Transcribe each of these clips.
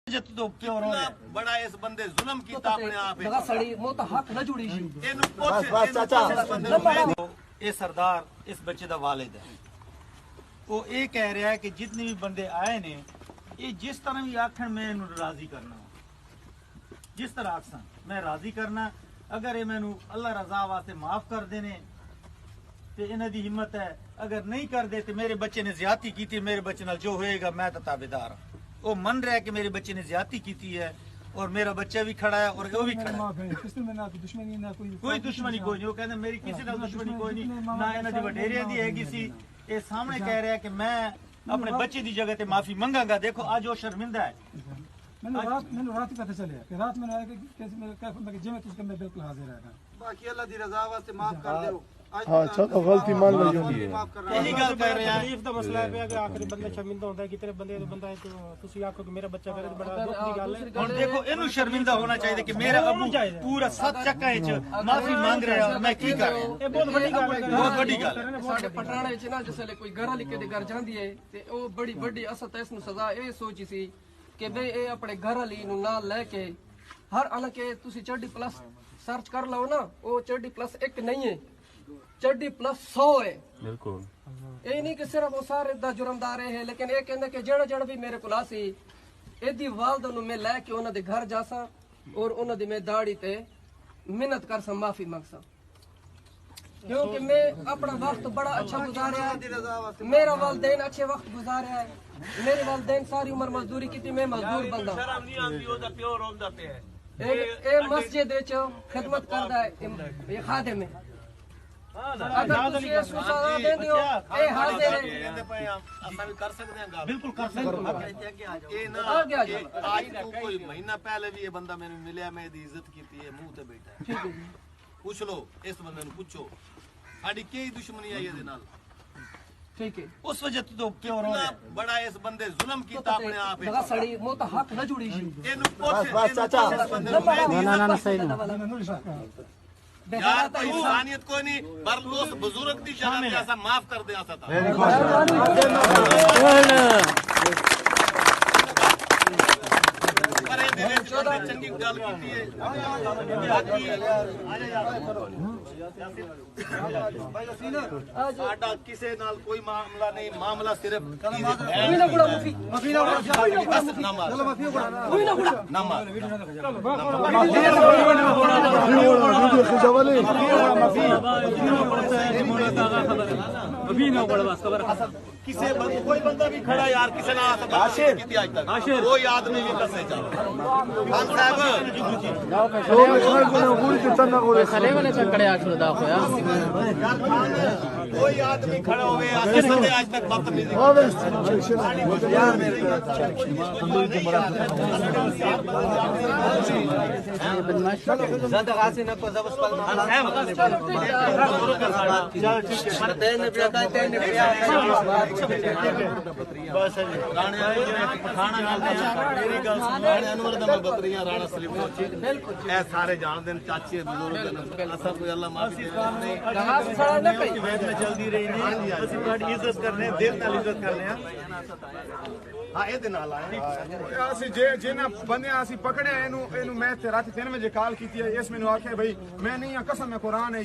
कितना बड़ा इस बंदे जुल्म कीता अपने आप ये सरदार इस बच्चे दा वालिद है। वो ये कह रहा है कि जितने भी बंदे आए ने ये जिस तरह भी आखन मैं इन्हू राजी करना, जिस तरह आखसन मैं राजी करना। अगर ये मैनू अल्लाह रजा वास्ते माफ कर देने तो इन्हां दी हिम्मत है, अगर नहीं कर दे तो मेरे बच्चे ने ज्यादती की थी, मेरे बच्चे नाल जो होएगा मैं तो ताबेदार हूं। वो मन रहा है कि मेरे बच्चे ने ज्यादती की है और मेरा बच्चा भी खड़ा है और वो भी खड़ा है। कोई दुश्मनी कोई नहीं। वो कहते मेरी किसी नाल दुश्मनी कोई नहीं, ना इन्हां दी वडेरियां दी हैगी सी। ये सामने कह रहा है कि मैं अपने बच्चे की जगह ते माफी मंगांगा। देखो आज वो शर्मिंदा है। मैंने रात ही पता चले कि रात मैंने आया कि मैं जिम्मे तुझके मैं बिल्कुल हाजिर रहना। बाकी अल्लाह दी रजा वास्ते माफ कर दो। हाँ चलो गलती मान ली होगी। यही गल कर रहे हैं। तकलीफ दा मसला है कि आखिरी बंदा शर्मिंदा होता है कि तेरे बंदे बंदा है तो तुसी आखो कि मेरा बच्चा करे तो बड़ा दुख दी गल है। और देखो इन्हू शर्मिंदा होना चाहिए कि मेरा अबू पूरा 7 चक्का च माफी मांग रहा है, मैं की करूं। ये बहुत बड़ी गल है, बहुत बड़ी गल है। साडे पटराणे विच ना जिसले कोई घर वाली के घर जांदी है ते ओ बड़ी बड़ी असल ते इसनु सजा ए सोची सी कि बे ए अपने घर वाली नु नाल लेके हर हालांकि तुसी चढ़ी प्लस सर्च कर लो ना, ओ चढ़ी प्लस 1 नहीं है, चढ़ी प्लस 100 है। बिल्कुल ये नहीं कि सिर्फ वो सारे दा जुर्मदार है, लेकिन ये कहंदे कि जड़ जड़ भी मेरे कोल आसी एदी वालदा नु मैं लेके उन्हां दे घर जासा और उन्हां दी मैं दाढ़ी ते मिन्नत करसा, माफी मांगसा, क्योंकि मैं अपना वक्त बड़ा अच्छा गुजारा है। मेरा वालदैन अच्छे वक्त गुजारा है। मेरे वालदैन सारी उम्र मजदूरी की थी, मैं मजदूर बंदा। ए मस्जिद विच खिदमत करदा है, ये खादिम है। अगर तुसी इस सजा देंदे हो ए हाजिर है। असां भी कर सकदे हां गल। बिल्कुल कर सकते हो। ये ना आगे आ जाओ। आज तू कोई महीना पहले भी ये बंदा मैंने मिलिया, मैं दी इज्जत कीती है, मुंह ते बैठा है। ठीक है जी, पूछ लो इस बंदे नु, पूछो साडी की दुश्मनी आई है नाल। ठीक है। उस वजह तो क्यों रो रहे कितना बड़ा इस बंदे जुल्म कीता अपने आप लगा सड़ी मो तो हक न जुड़ी सी। इनु पूछ बस चाचा ना सही नहीं। यार कोई इंसानियत कोई नहीं, पर उस बुजुर्ग दी जगह पे ऐसा माफ कर दे आसा था। पर ये दिल च बड़ी चंगी गल कीती है। साडा किसे नाल कोई मामला नहीं, मामला सिर्फ कोई ना गुड़ा मुफी बस ना मार, कोई ना गुड़ा ना मार। किसे कोई बंदा भी खड़ा यार किसे ना आशिर की आज तक कोई आदमी भी कसने चाह खान साहब कोई आदमी खड़ा हो गया किसने आज तक बदतमीजी बस राणे पठाना मेरी गल राणे अनवर दा बतरियां राणा सलीम ए सारे जानदे चाचे बुजुर्ग असा कोई अल्लाह माफी नहीं वैद में चलदी रही नहीं। असि ਤੁਹਾਡੀ इज्जत करने दिल नाल इज्जत करने हां ए दे नाल आए ਅਸੀਂ ਜੇ ਨਾ ਬੰਦਿਆਂ ਅਸੀਂ ਪਕੜਿਆ ਇਹਨੂੰ ਮੈਂ ਤੇ ਰਾਤ 3 ਵਜੇ ਕਾਲ ਕੀਤੀ ਹੈ। ਇਸ ਮੈਨੂੰ ਆਖਿਆ ਭਾਈ ਮੈਂ ਨਹੀਂ ਆ ਕਸਮ ਹੈ ਕੁਰਾਨ ਹੈ ਇਹ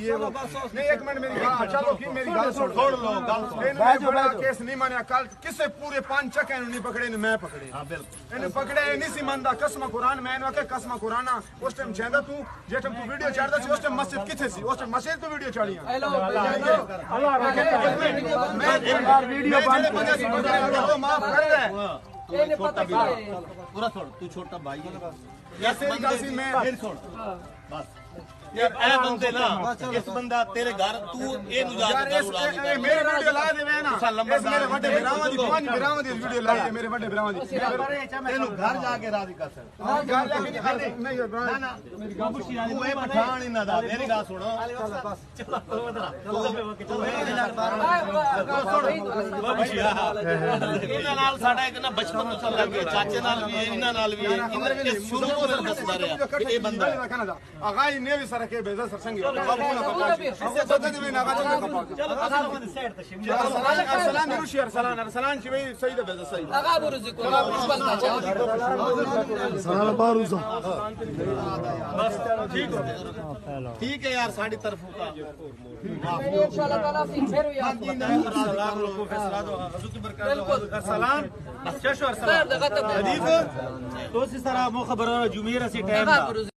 ਨਹੀਂ। ਇੱਕ ਮਿੰਟ ਮੇਰੀ ਗੱਲ ਚਲੋ ਕੀ ਮੇਰੀ ਗੱਲ ਸੁਣ ਲੋ ਗੱਲ ਇਹਨੂੰ ਬੜਾ ਕੇਸ ਨਹੀਂ ਮੰਨਿਆ। ਕੱਲ ਕਿਸੇ ਪੂਰੇ 5 ਚੱਕੇ ਇਹਨੂੰ ਨਹੀਂ ਪਕੜੇ, ਇਹਨੂੰ ਮੈਂ ਪਕੜੇ। ਹਾਂ ਬਿਲਕੁਲ ਇਹਨੂੰ ਪਕੜਿਆ, ਇਹ ਨਹੀਂ ਸੀ ਮੰਨਦਾ ਕਸਮ ਕੁਰਾਨ। ਮੈਂ ਇਹਨੂੰ ਆਖਿਆ ਕਸਮ ਕੁਰਾਨਾ ਉਸ ਟਾਈਮ ਚਾਹਦਾ ਤੂੰ ਜੇ ਟਾਈਮ ਤੂੰ ਵੀਡੀਓ ਚੜਦਾ ਸੀ ਉਸ ਟਾਈਮ ਮਸਜਿਦ ਕਿੱਥੇ ਸੀ? ਉਸ ਟਾਈਮ ਮਸਜਿਦ ਤੋਂ ਵੀਡੀਓ ਚੜੀਆਂ। ਮੈਂ ਵੀਡੀਓ ਜਿਹੜੇ ਬੰਦੇ ਸੀ ਉਹ ਮਾਫ ਕਰਦਾ ਹੈ। ਇਹਨੇ ਪਤਾ ਕੀ ਹੈ पूरा छोड़, तू छोटा भाई है। ऐसे ही गल सी मैं फिर छोड़ बस यार ए बंदे ना इस बंदा तेरे घर तू ए नु जा के यार मेरी वीडियो ला देवे ना, इस मेरे बड़े बिरावां दी 5 बिरावां दी वीडियो ला दे मेरे बड़े बिरावां दी। तेनु घर जाके राजी कर सकता घर जाके नहीं ना ना मेरी गल तू ए पठान इना दा मेरी गल सुनो इना नाल साडा एक ना बचपन तो चल गया, चाचे नाल भी इना नाल भी इना शुरू तो दसदा रहा ए बंदा आगा ने भी सर के बेजा सरसंगी बाबूना पकाशी इससे सदद में नागा चल कपा चलो असल में सेट तशमील अरसलान रुशी अरसलान चिवे सईद बेजा सईद अगाबो रुजिको बंदा चाहो सलाम बारूसा ठीक है यार साड़ी तरफ का इंशाल्लाह ताला से फिर यार सलाम लोगों पे सलाम हजू की बरकत अरसलान शशो अरसलान खैर दगत हदीफ तो सी सरा मो खबर जुमेरा से टाइम